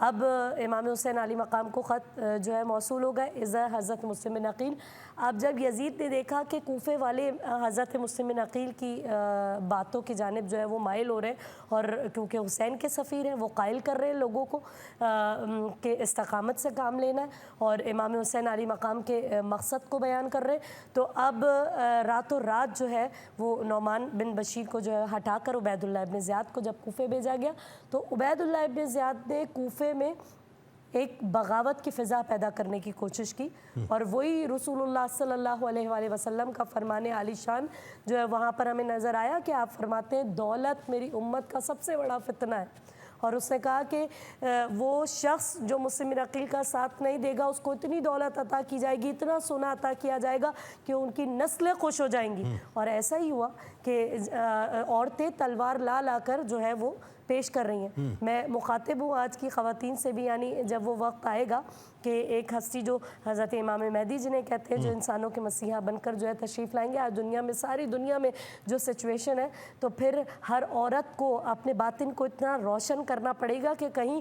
اب امام حسین علی مقام کو خط جو ہے موصول ہو گئے اذا حضرت مسلم بن عقیل. اب جب یزید نے دیکھا کہ کوفے والے حضرت مسلم بن عقیل کی باتوں کی جانب جو ہے وہ مائل ہو رہے ہیں، اور کیونکہ حسین کے سفیر ہیں وہ قائل کر رہے ہیں لوگوں کو کہ استقامت سے کام لینا ہے، اور امام حسین علی مقام کے مقصد کو بیان کر رہے ہیں، تو اب راتوں رات جو ہے وہ نعمان بن بشیر کو جو ہے ہٹا کر عبید اللہ ابن زیاد کو جب کوفے بھیجا گیا، تو عبید اللہ ابن زیاد نے کوفے میں ایک بغاوت کی فضا پیدا کرنے کی کوشش کی، اور وہی رسول اللہ صلی اللہ علیہ وآلہ وسلم کا فرمان عالی شان جو ہے وہاں پر ہمیں نظر آیا کہ آپ فرماتے ہیں دولت میری امت کا سب سے بڑا فتنہ ہے. اور اس نے کہا کہ وہ شخص جو مسلم بن عقیل کا ساتھ نہیں دے گا اس کو اتنی دولت عطا کی جائے گی، اتنا سونا عطا کیا جائے گا کہ ان کی نسلیں خوش ہو جائیں گی. اور ایسا ہی ہوا کہ عورتیں تلوار لا کر جو ہے وہ پیش کر رہی ہیں. میں مخاطب ہوں آج کی خواتین سے بھی، یعنی جب وہ وقت آئے گا کہ ایک ہستی جو حضرت امام مہدی جنہیں کہتے ہیں، جو انسانوں کے مسیحا بن کر جو ہے تشریف لائیں گے، آج دنیا میں ساری دنیا میں جو سچویشن ہے، تو پھر ہر عورت کو اپنے باطن کو اتنا روشن کرنا پڑے گا کہ کہیں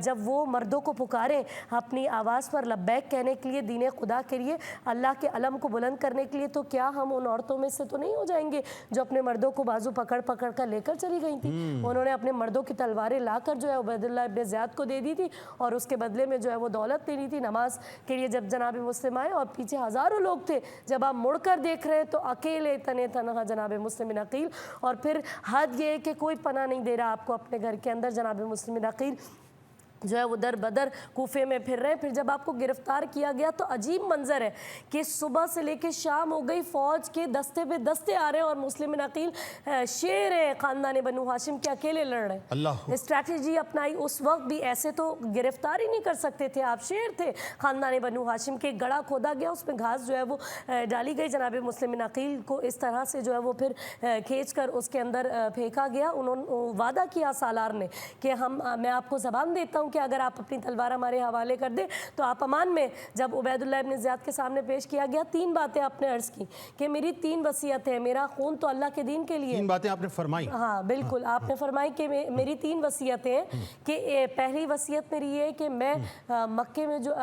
جب وہ مردوں کو پکارے اپنی آواز پر لبیک کہنے کے لیے، دین خدا کے لیے، اللہ کے علم کو بلند کرنے کے لیے، تو کیا ہم ان عورتوں میں سے تو نہیں ہو جائیں گے جو اپنے مردوں کو بازو پکڑ کر لے کر چلی گئی تھیں؟ انہوں نے اپنے مردوں کی تلواریں لا کر جو ہے عبید اللہ ابن زیاد کو دے دی تھی، اور اس کے بدلے میں جو ہے وہ دولت دینی تھی. نماز کے لیے جب جناب مسلم آئے اور پیچھے ہزاروں لوگ تھے، جب آپ مڑ کر دیکھ رہے ہیں تو اکیلے تنہا جناب مسلم بن عقیل. اور پھر حد یہ ہے کہ کوئی پناہ نہیں دے رہا آپ کو اپنے گھر کے اندر. جناب مسلم بن عقیل جو ہے وہ در بدر کوفے میں پھر رہے. پھر جب آپ کو گرفتار کیا گیا تو عجیب منظر ہے کہ صبح سے لے کے شام ہو گئی، فوج کے دستے پہ دستے آ رہے ہیں، اور مسلم بن عقیل شیر ہے خاندان بنو ہاشم کے، اکیلے لڑ رہے ہیں. اسٹریٹجی اپنائی اس وقت بھی، ایسے تو گرفتار ہی نہیں کر سکتے تھے آپ، شیر تھے خاندان بنو ہاشم کے. گڑھا کھودا گیا، اس میں گھاس جو ہے وہ ڈالی گئی، جناب مسلم بن عقیل کو اس طرح سے جو ہے وہ پھر کھینچ کر اس کے اندر پھینکا گیا. انہوں نے وعدہ کیا سالار نے کہ میں آپ کو زبان دیتا ہوں کہ اگر آپ اپنی تلوار ہمارے حوالے کر دیں تو آپ امان میں. جب عبید اللہ ابن زیاد کے سامنے پیش کیا گیا، 3 باتیں آپ نے عرض کی کہ میری 3 وصیت ہے، میرا خون تو اللہ کے دین کے لیے. 3 باتیں آپ نے فرمائی؟ ہاں بالکل، آپ نے فرمائی کہ میری 3 وصیتیں ہیں. کہ پہلی وصیت میری یہ ہے کہ میں مکے میں جو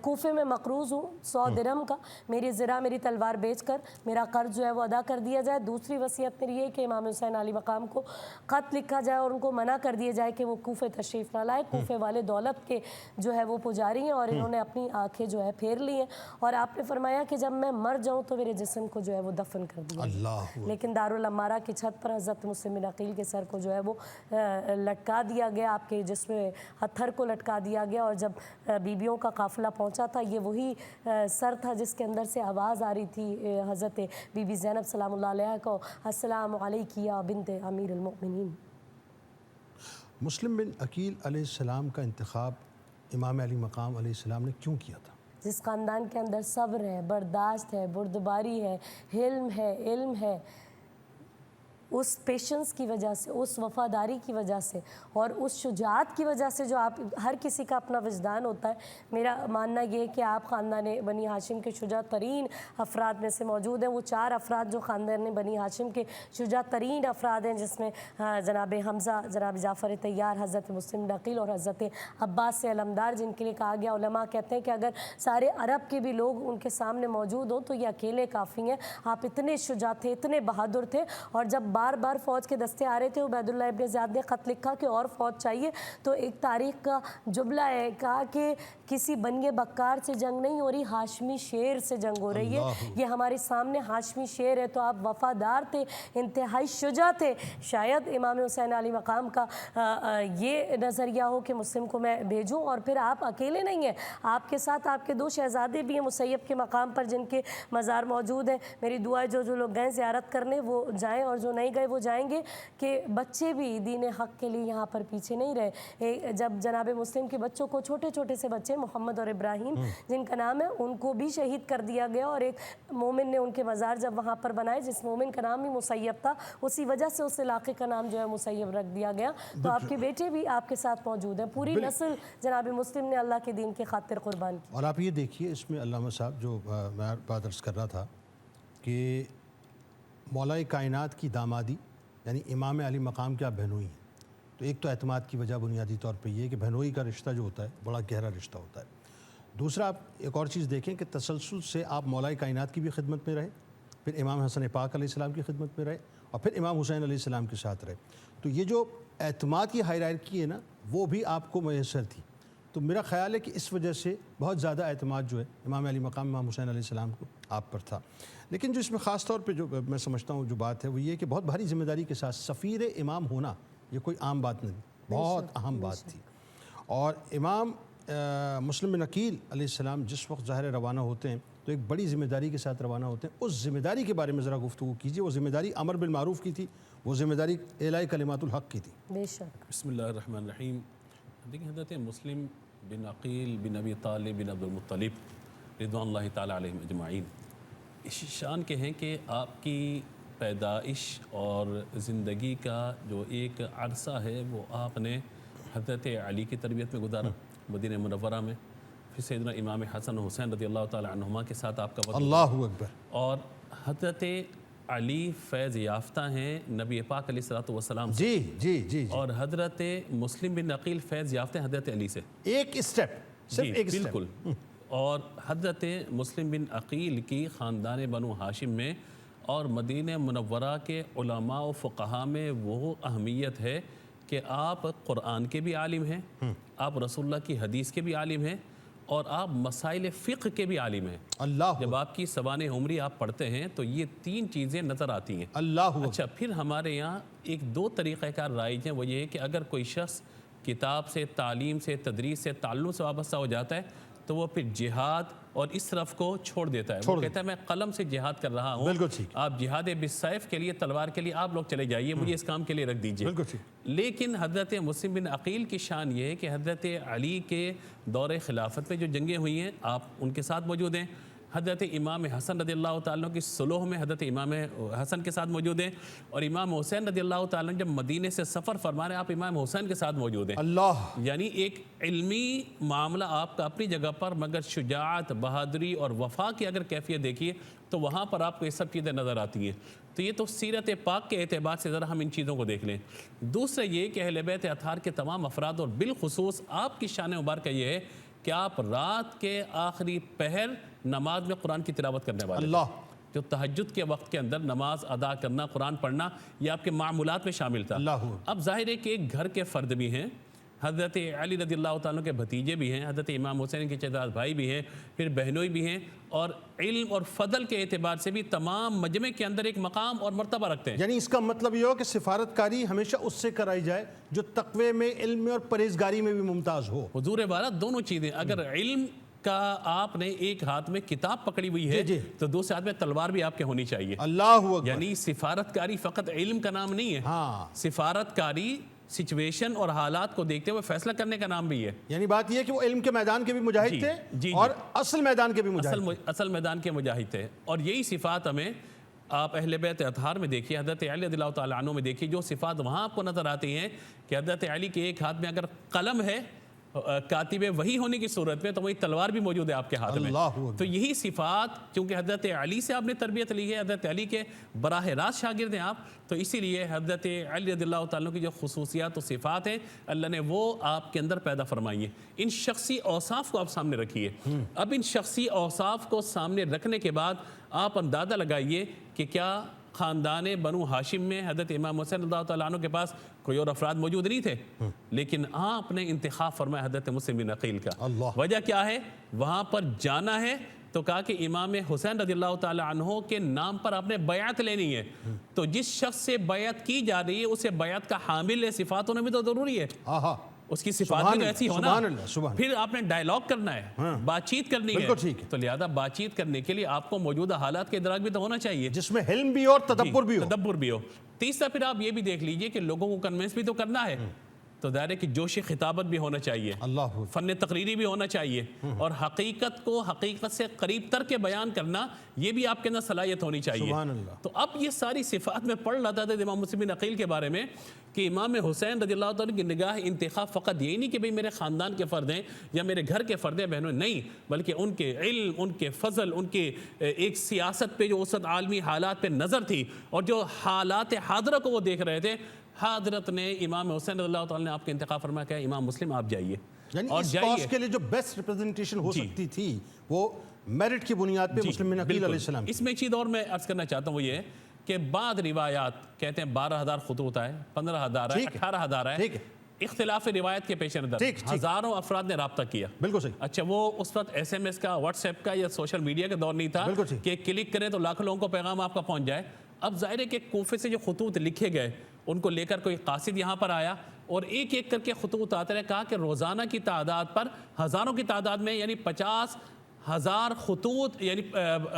کوفے میں مقروض ہوں 100 درہم کا، میری زرہ میری تلوار بیچ کر میرا قرض جو ہے وہ ادا کر دیا جائے. دوسری وصیت میری یہ ہے کہ امام حسین علی مقام کو خط لکھا جائے اور ان کو منع کر دیا جائے کہ وہ کوفے تشریف نہ لائے. کوفے والے دولت کے جو ہے وہ پجاری ہیں، اور انہوں نے اپنی آنکھیں جو ہے پھیر لی ہیں. اور آپ نے فرمایا کہ جب میں مر جاؤں تو میرے جسم کو جو ہے وہ دفن کر دیا. لیکن دارالامارہ کی چھت پر حضرت مسلم بن عقیل کے سر کو جو ہے وہ لٹکا دیا گیا، آپ کے جسم ہتھر کو لٹکا دیا گیا. اور جب بیبیوں کا قافلہ پہنچا تھا، یہ وہی سر تھا جس کے اندر سے آواز آ رہی تھی حضرت بی بی زینب سلام اللہ علیہ کو، السلام علیکی یا بنت امیر المؤمنین. مسلم بن عقیل علیہ السلام کا انتخاب امام علی مقام علیہ السلام نے کیوں کیا تھا؟ جس خاندان کے اندر صبر ہے، برداشت ہے، بردباری ہے، حلم ہے، علم ہے، اس پیشنس کی وجہ سے، اس وفاداری کی وجہ سے اور اس شجاعت کی وجہ سے، جو آپ ہر کسی کا اپنا وجدان ہوتا ہے. میرا ماننا یہ ہے کہ آپ خاندان بنی ہاشم کے شجاع ترین افراد میں سے موجود ہیں. وہ 4 افراد جو خاندان بنی ہاشم کے شجاع ترین افراد ہیں، جس میں جناب حمزہ، جناب جعفر طیار، حضرت مسلم بن عقیل اور حضرت عباس سے علمدار، جن کے لیے کہا گیا، علماء کہتے ہیں کہ اگر سارے عرب کے بھی لوگ ان کے سامنے موجود ہوں تو یہ اکیلے کافی ہیں. آپ اتنے شجاع تھے، اتنے بہادر تھے. اور جب بار بار فوج کے دستے آ رہے تھے، عبید اللہ ابن زیاد نے خط لکھا کہ اور فوج چاہیے. تو ایک تاریخ کا جملہ ہے، کہا کہ کسی بنی بکار سے جنگ نہیں ہو رہی، ہاشمی شیر سے جنگ ہو رہی ہے. یہ ہمارے سامنے ہاشمی شیر ہے. تو آپ وفادار تھے، انتہائی شجاع تھے. شاید امام حسین علی مقام کا یہ نظریہ ہو کہ مسلم کو میں بھیجوں. اور پھر آپ اکیلے نہیں ہیں، آپ کے ساتھ آپ کے 2 شہزادے بھی ہیں مسیب کے مقام پر، جن کے مزار موجود ہیں. میری دعا ہے جو لوگ گئے زیارت کرنے وہ جائیں، اور جو نہیں گئے وہ جائیں گے، کہ بچے بھی دین حق کے لیے یہاں پر پیچھے نہیں رہے. جب جناب مسلم کے بچوں کو، چھوٹے چھوٹے سے بچے محمد اور ابراہیم جن کا نام ہے، ان کو بھی شہید کر دیا گیا. اور ایک مومن نے ان کے مزار جب وہاں پر بنائے، جس مومن کا نام ہی مسیب تھا، اسی وجہ سے اس علاقے کا نام جو ہے مسیب رکھ دیا گیا. تو آپ کے بیٹے بھی آپ کے ساتھ موجود ہیں. پوری نسل جناب مسلم نے اللہ کے دین کی خاطر قربان کی. اور آپ یہ دیکھیے اس میں علامہ صاحب جو میں بات عرض کر رہا تھا کہ مولا کائنات کی دامادی یعنی امام علی مقام کی آپ بہنوئی ہیں، تو ایک تو اعتماد کی وجہ بنیادی طور پہ یہ ہے کہ بہنوئی کا رشتہ جو ہوتا ہے بڑا گہرا رشتہ ہوتا ہے. دوسرا آپ ایک اور چیز دیکھیں کہ تسلسل سے آپ مولا کائنات کی بھی خدمت میں رہے, پھر امام حسن پاک علیہ السلام کی خدمت میں رہے, اور پھر امام حسین علیہ السلام کے ساتھ رہے. تو یہ جو اعتماد کی ہائرارکی ہے نا, وہ بھی آپ کو میسر تھی. تو میرا خیال ہے کہ اس وجہ سے بہت زیادہ اعتماد جو ہے امام علی مقام امام حسین علیہ السلام کو آپ پر تھا. لیکن جو اس میں خاص طور پہ جو میں سمجھتا ہوں جو بات ہے وہ یہ کہ بہت بھاری ذمہ داری کے ساتھ سفیر امام ہونا یہ کوئی عام بات نہیں, بہت اہم بات تھی. اور امام مسلم بن عقیل علیہ السلام جس وقت ظاہر روانہ ہوتے ہیں تو ایک بڑی ذمہ داری کے ساتھ روانہ ہوتے ہیں. اس ذمہ داری کے بارے میں ذرا گفتگو کیجیے. وہ ذمہ داری امر بالمعروف کی تھی, وہ ذمہ داری اعلاء کلمات الحق کی تھی. بے شک. بسم اللہ الرحمن الرحیم. دیکھیں حضرت مسلم بن عقیل بن ابی طالب بن عبد المطلب رضوان اللہ تعالیٰ علیہم اجمعین اس شان کے ہیں کہ آپ کی پیدائش اور زندگی کا جو ایک عرصہ ہے وہ آپ نے حضرت علی کی تربیت میں گزارا مدینہ منورہ میں. پھر سیدنا امام حسن و حسین رضی اللہ تعالیٰ عنہما کے ساتھ آپ کا وقت, اللہ اکبر. اور حضرت علی فیض یافتہ ہیں نبی پاک علیہ الصلوۃ والسلام سے, جی جی جی, اور حضرت مسلم بن عقیل فیض یافتہ ہیں حضرت علی سے. ایک اسٹیپ, صرف ایک اسٹیپ. بالکل. اور حضرت مسلم بن عقیل کی خاندان بنو ہاشم میں اور مدینہ منورہ کے علماء و فقہاء میں وہ اہمیت ہے کہ آپ قرآن کے بھی عالم ہیں, آپ رسول اللہ کی حدیث کے بھی عالم ہیں, اور آپ مسائل فقہ کے بھی عالم ہیں. اللہ جب آپ کی سوانح عمری آپ پڑھتے ہیں تو یہ تین چیزیں نظر آتی ہیں. اللہ. اچھا, پھر ہمارے یہاں ایک دو طریقہ کار رائج ہیں, وہ یہ ہے کہ اگر کوئی شخص کتاب سے, تعلیم سے, تدریس سے, تعلم سے وابستہ ہو جاتا ہے تو وہ پھر جہاد اور اس طرف کو چھوڑ دیتا ہے. وہ کہتا ہے میں قلم سے جہاد کر رہا ہوں. بالکل ٹھیک. آپ جہاد بالسیف کے لیے, تلوار کے لیے آپ لوگ چلے جائیے, مجھے اس کام کے لیے رکھ دیجیے. بالکل ٹھیک. لیکن حضرت مسلم بن عقیل کی شان یہ ہے کہ حضرت علی کے دور خلافت میں جو جنگیں ہوئی ہیں آپ ان کے ساتھ موجود ہیں. حضرت امام حسن رضی اللہ تعالیٰ کی صلح میں حضرت امام حسن کے ساتھ موجود ہیں, اور امام حسین رضی اللہ تعالیٰ جب مدینے سے سفر فرما رہے ہیں آپ امام حسین کے ساتھ موجود ہیں. اللہ. یعنی ایک علمی معاملہ آپ کا اپنی جگہ پر, مگر شجاعت, بہادری اور وفا کی اگر کیفیت دیکھیے تو وہاں پر آپ کو یہ سب چیزیں نظر آتی ہیں. تو یہ تو سیرت پاک کے اعتبار سے ذرا ہم ان چیزوں کو دیکھ لیں. دوسرا یہ کہ اہل بیت اطہار کے تمام افراد اور بالخصوص آپ کی شان مبارکہ یہ ہے کہ آپ رات کے آخری پہر نماز میں قرآن کی تلاوت کرنے والے. اللہ. جو تہجد کے وقت کے اندر نماز ادا کرنا, قرآن پڑھنا, یہ آپ کے معمولات میں شامل تھا. اللہ. اب ظاہر ہے کہ ایک گھر کے فرد بھی ہیں, حضرت علی رضی اللہ تعالیٰ کے بھتیجے بھی ہیں, حضرت امام حسین کے چچا بھائی بھی ہیں, پھر بہنوئی بھی ہیں, اور علم اور فضل کے اعتبار سے بھی تمام مجمع کے اندر ایک مقام اور مرتبہ رکھتے ہیں. یعنی اس کا مطلب یہ ہو کہ سفارت کاری ہمیشہ اس سے کرائی جائے جو تقوی میں, علم میں اور پرہیزگاری میں بھی ممتاز ہو. حضور والا دونوں چیزیں, اگر علم کا آپ نے ایک ہاتھ میں کتاب پکڑی ہوئی ہے تو دوسرے ہاتھ میں تلوار بھی آپ کے ہونی چاہیے. اللہ اکبر. یعنی سفارت کاری فقط علم کا نام نہیں ہے, سفارت کاری سچویشن اور حالات کو دیکھتے ہوئے فیصلہ کرنے کا نام بھی ہے. یعنی بات یہ ہے کہ وہ علم کے میدان کے بھی مجاہد تھے اور اصل میدان کے بھی مجاہد تھے. اصل میدان کے مجاہد تھے. اور یہی صفات ہمیں آپ اہل بیت اطہار میں دیکھیے, حضرت علی رضی اللہ تعالیٰ عنہ میں دیکھیے, جو صفات وہاں آپ کو نظر آتی ہیں کہ حضرت علی کے ایک ہاتھ میں اگر قلم ہے کاتب وہی ہونے کی صورت میں تو وہی تلوار بھی موجود ہے آپ کے ہاتھ میں. تو یہی صفات, کیونکہ حضرت علی سے آپ نے تربیت لی ہے, حضرت علی کے براہ راست شاگرد ہیں آپ, تو اسی لیے حضرت علی رضی اللہ تعالیٰ کی جو خصوصیات و صفات ہیں اللہ نے وہ آپ کے اندر پیدا فرمائی ہیں. ان شخصی اوصاف کو آپ سامنے رکھیے. اب ان شخصی اوصاف کو سامنے رکھنے کے بعد آپ اندازہ لگائیے کہ کیا خاندان بنو ہاشم میں حضرت امام حسین رضی اللہ تعالیٰ عنہ کے پاس کوئی اور افراد موجود نہیں تھے, لیکن آپ نے انتخاب فرمایا حضرت مسلم بن عقیل کا. وجہ کیا ہے؟ وہاں پر جانا ہے تو کہا کہ امام حسین رضی اللہ تعالیٰ عنہ کے نام پر آپ نے بیعت لینی ہے. تو جس شخص سے بیعت کی جا رہی ہے اسے بیعت کا حامل صفات ہونا بھی تو ضروری ہے, اس کی صفات بھی تو ایسی ہونا. پھر آپ نے ڈائیلاگ کرنا ہے, بات چیت کرنی ہے, تو لہذا بات چیت کرنے کے لیے آپ کو موجودہ حالات کے ادراک بھی تو ہونا چاہیے جس میں حلم بھی اور تدبر بھی ہو. تیسرا پھر آپ یہ بھی دیکھ لیجئے کہ لوگوں کو کنونس بھی تو کرنا ہے, تو ظاہر ہے کہ جوش خطابت بھی ہونا چاہیے, فن تقریری بھی ہونا چاہیے, اور حقیقت کو حقیقت سے قریب تر کے بیان کرنا یہ بھی آپ کے اندر صلاحیت ہونی چاہیے. تو اب یہ ساری صفات میں پڑھ رہا تھا امام مسلم بن عقیل کے بارے میں کہ امام حسین رضی اللہ تعالیٰ کی نگاہ انتخاب فقط یہی نہیں کہ بھئی میرے خاندان کے فرد ہیں یا میرے گھر کے فرد ہیں بہنوں, نہیں, بلکہ ان کے علم, ان کے فضل, ان کے ایک سیاست پہ جو اس وقت عالمی حالات پہ نظر تھی اور جو حالات حاضرہ کو وہ دیکھ رہے تھے, حضرت نے امام حسین رضی اللہ تعالیٰ نے آپ کے انتخاب فرمایا کہ امام مسلم آپ جائیے یعنی اور اس جائیے. کاز کے لیے جو بیسٹ ریپرزنٹیشن ہو جی. سکتی تھی وہ میرٹ کی بنیاد پہ مسلم بن عقیل علیہ السلام کی. اس میں ایک چیز اور میں عرض کرنا چاہتا ہوں وہ یہ ہے کہ بعض روایات کہتے ہیں 12,000 خطوط آئے, 15,000 آئے, 18,000 آئے. ٹھیک ہے, اختلاف روایت کے پیش نظر ہزاروں افراد نے رابطہ کیا. بالکل صحیح. اچھا, وہ اس وقت ایس ایم ایس کا, واٹس ایپ کا یا سوشل میڈیا کا دور نہیں تھا کہ کلک کریں تو لاکھوں لوگوں کو پیغام آپ کا پہنچ جائے. اب ظاہر ہے کہ کوفے سے جو خطوط لکھے گئے ان کو لے کر کوئی قاصد یہاں پر آیا اور ایک ایک کر کے خطوط آتے رہے. کہا کہ روزانہ کی تعداد پر ہزاروں کی تعداد میں یعنی 50,000 خطوط, یعنی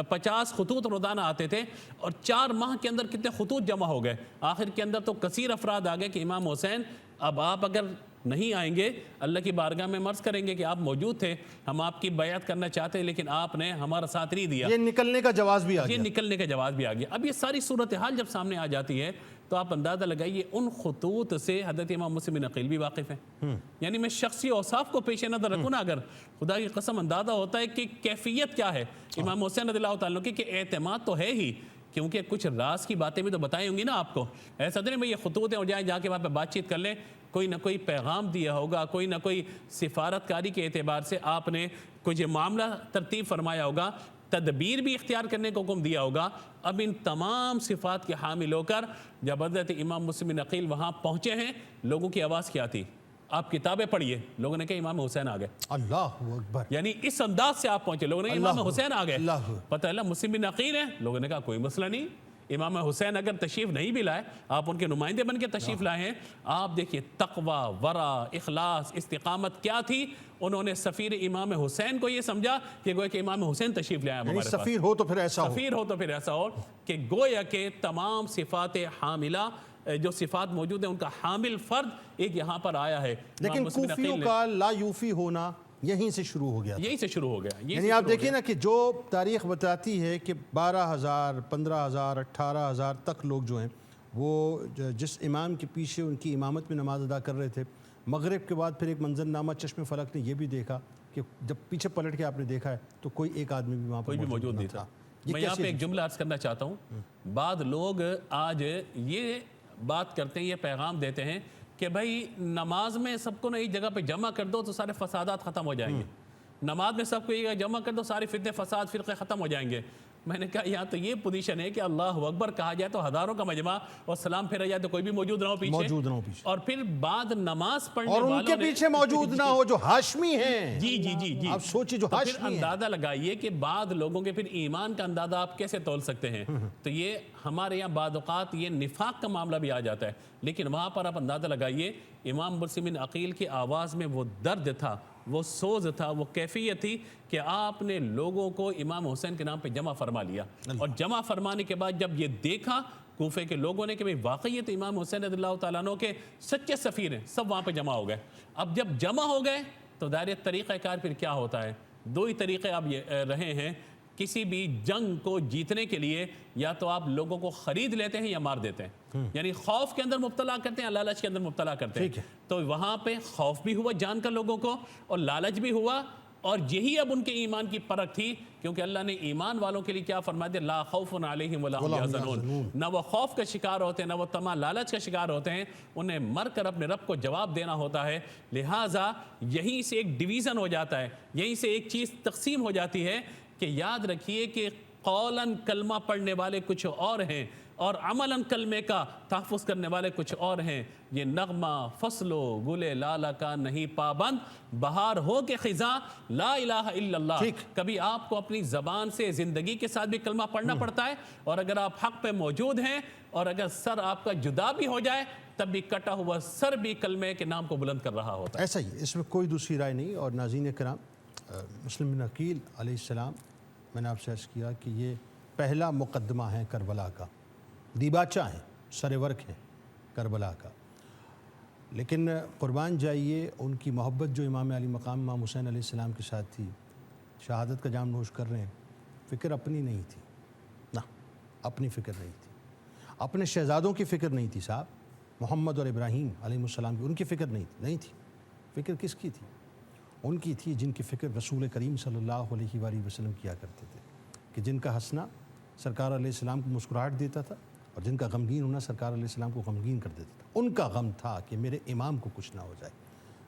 50 خطوط روزانہ آتے تھے اور 4 ماہ کے اندر کتنے خطوط جمع ہو گئے. آخر کے اندر تو کثیر افراد آ گئے کہ امام حسین اب آپ اگر نہیں آئیں گے اللہ کی بارگاہ میں مرض کریں گے کہ آپ موجود تھے, ہم آپ کی بیعت کرنا چاہتے ہیں لیکن آپ نے ہمارا ساتھ نہیں دیا. یہ نکلنے کا جواز بھی آ گیا. یہ نکلنے کا جواز بھی آ گیا. اب یہ ساری صورتحال جب سامنے آ جاتی ہے تو آپ اندازہ لگائیے ان خطوط سے حضرت امام مسلم بن عقیل بھی واقف ہیں. یعنی میں شخصی اوصاف کو پیش نظر رکھوں نا, اگر خدا کی قسم اندازہ ہوتا ہے کہ کیفیت کیا ہے امام حسین رضی اللہ تعالیٰ کی, کہ اعتماد تو ہے ہی کیونکہ کچھ راز کی باتیں بھی تو بتائی ہوں گی نا آپ کو. ایسا نہیں بھائی یہ خطوط ہیں اور جا کے وہاں پہ بات چیت کر لیں, کوئی نہ کوئی پیغام دیا ہوگا, کوئی نہ کوئی سفارت کاری کے اعتبار سے آپ نے کچھ معاملہ ترتیب فرمایا ہوگا, تدبیر بھی اختیار کرنے کو حکم دیا ہوگا. اب ان تمام صفات کے حامل ہو کر جب حضرت امام مسلم بن عقیل وہاں پہنچے ہیں, لوگوں کی آواز کیا تھی؟ آپ کتابیں پڑھیے, لوگوں نے کہا امام حسین آ گئے. اللہ اکبر. یعنی اس انداز سے آپ پہنچے, لوگوں نے امام حسین آ گئے. اللہ پتہ ہے مسلم بن عقیل ہے, لوگوں نے کہا کوئی مسئلہ نہیں. امام حسین اگر تشریف نہیں بھی لائے, آپ ان کے نمائندے بن کے تشریف لائے ہیں. آپ دیکھیے تقوی, ورع, اخلاص, استقامت کیا تھی. انہوں نے سفیر امام حسین کو یہ سمجھا کہ گویا کہ امام حسین تشریف لے آئے ہمارے پاس. سفیر ہو تو پھر ایسا ہو, سفیر ہو تو پھر ایسا ہو کہ گویا کہ تمام صفات حاملہ جو صفات موجود ہیں ان کا حامل فرد ایک یہاں پر آیا ہے. لیکن کوفیوں کا لا یوفی ہونا یہیں سے شروع ہو گیا. یہیں سے شروع ہو گیا. یعنی آپ دیکھیں نا کہ جو تاریخ بتاتی ہے کہ 12,000, 15,000, 18,000 تک لوگ جو ہیں وہ جس امام کے پیچھے ان کی امامت میں نماز ادا کر رہے تھے, مغرب کے بعد پھر ایک منظرنامہ چشم فلک نے یہ بھی دیکھا کہ جب پیچھے پلٹ کے آپ نے دیکھا ہے تو کوئی ایک آدمی بھی وہاں پر موجود نہیں تھا. میں یہاں پہ ایک جملہ عرض کرنا چاہتا ہوں. بعض لوگ آج یہ بات کرتے ہیں, یہ پیغام دیتے ہیں کہ بھائی نماز میں سب کو ایک جگہ پہ جمع کر دو تو سارے فسادات ختم ہو جائیں گے. نماز میں سب کو ایک جگہ جمع کر دو, سارے فتنے فساد فرقے ختم ہو جائیں گے. میں نے کہا یہاں تو یہ پوزیشن ہے کہ اللہ اکبر کہا جائے تو ہزاروں کا مجمع اور سلام پھیرا جائے تو کوئی بھی موجود نہ ہو پیچھے. اور پھر بعد نماز پڑھنے والوں نے, اور ان کے پیچھے موجود نہ ہو جو ہاشمی ہیں. جی جی جی جی, آپ سوچیں جو ہاشمی ہیں. اندازہ لگائیے کہ بعض لوگوں کے پھر ایمان کا اندازہ آپ کیسے تول سکتے ہیں. تو یہ ہمارے یہاں بعض اوقات یہ نفاق کا معاملہ بھی آ جاتا ہے, لیکن وہاں پر آپ اندازہ لگائیے امام مسلم بن عقیل کی آواز میں وہ درد تھا, وہ سوز تھا, وہ کیفیت تھی کہ آپ نے لوگوں کو امام حسین کے نام پہ جمع فرما لیا. اور جمع فرمانے کے بعد جب یہ دیکھا کوفے کے لوگوں نے کہ بھئی واقعی یہ تو امام حسین رضی اللہ تعالیٰ عنہ کے سچے سفیر ہیں, سب وہاں پہ جمع ہو گئے. اب جب جمع ہو گئے تو دائرہ طریقہ کار پھر کیا ہوتا ہے؟ 2 ہی طریقے اب یہ رہے ہیں کسی بھی جنگ کو جیتنے کے لیے, یا تو آپ لوگوں کو خرید لیتے ہیں یا مار دیتے ہیں. یعنی خوف کے اندر مبتلا کرتے ہیں, لالچ کے اندر مبتلا کرتے ہیں. تو وہاں پہ خوف بھی ہوا جان کا لوگوں کو اور لالچ بھی ہوا, اور یہی اب ان کے ایمان کی پرکھ تھی کیونکہ اللہ نے ایمان والوں کے لیے کیا فرما دیا, لا خوف علیہم ولا هم يحزنون. نہ وہ خوف کا شکار ہوتے ہیں, نہ وہ طمع لالچ کا شکار ہوتے ہیں, انہیں مر کر اپنے رب کو جواب دینا ہوتا ہے. لہٰذا یہیں سے ایک ڈویژن ہو جاتا ہے, یہیں سے ایک چیز تقسیم ہو جاتی ہے کہ یاد رکھیے کہ قولاً کلمہ پڑھنے والے کچھ اور ہیں اور عملاً کلمے کا تحفظ کرنے والے کچھ اور ہیں. یہ نغمہ فصل و گل لالا کا نہیں پابند, بہار ہو کے خزاں لا الہ الا اللہ. کبھی آپ کو اپنی زبان سے زندگی کے ساتھ بھی کلمہ پڑھنا پڑتا ہے, اور اگر آپ حق پہ موجود ہیں اور اگر سر آپ کا جدا بھی ہو جائے تب بھی کٹا ہوا سر بھی کلمے کے نام کو بلند کر رہا ہوتا ہے. ایسا ہی, اس میں کوئی دوسری رائے نہیں. اور ناظرین کرام, مسلم بن عقیل علیہ السلام, میں نے آپ سے عرض کیا کہ یہ پہلا مقدمہ ہے کربلا کا, دیباچہ ہیں, سر ورک ہے کربلا کا. لیکن قربان جائیے ان کی محبت جو امام علی مقام امام حسین علیہ السلام کے ساتھ تھی, شہادت کا جام نوش کر رہے ہیں, فکر اپنی نہیں تھی, نہ اپنی فکر نہیں تھی, اپنے شہزادوں کی فکر نہیں تھی صاحب, محمد اور ابراہیم علیہ السلام کی ان کی فکر نہیں تھی. فکر کس کی تھی؟ ان کی تھی جن کی فکر رسول کریم صلی اللہ علیہ وآلہ وسلم کیا کرتے تھے, کہ جن کا ہنسنا سرکار علیہ السلام کو مسکراہٹ دیتا تھا اور جن کا غمگین ہونا سرکار علیہ السلام کو غمگین کر دیتا تھا، ان کا غم تھا کہ میرے امام کو کچھ نہ ہو جائے۔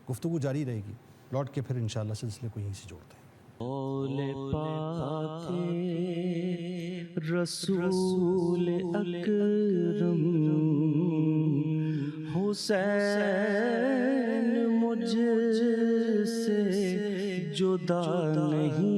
گفتگو جاری رہے گی، لوٹ کے پھر انشاءاللہ سلسلے کو یہیں سے جوڑتے ہیں۔ پاک رسول اکرم حسین مجھ سے جدا نہیں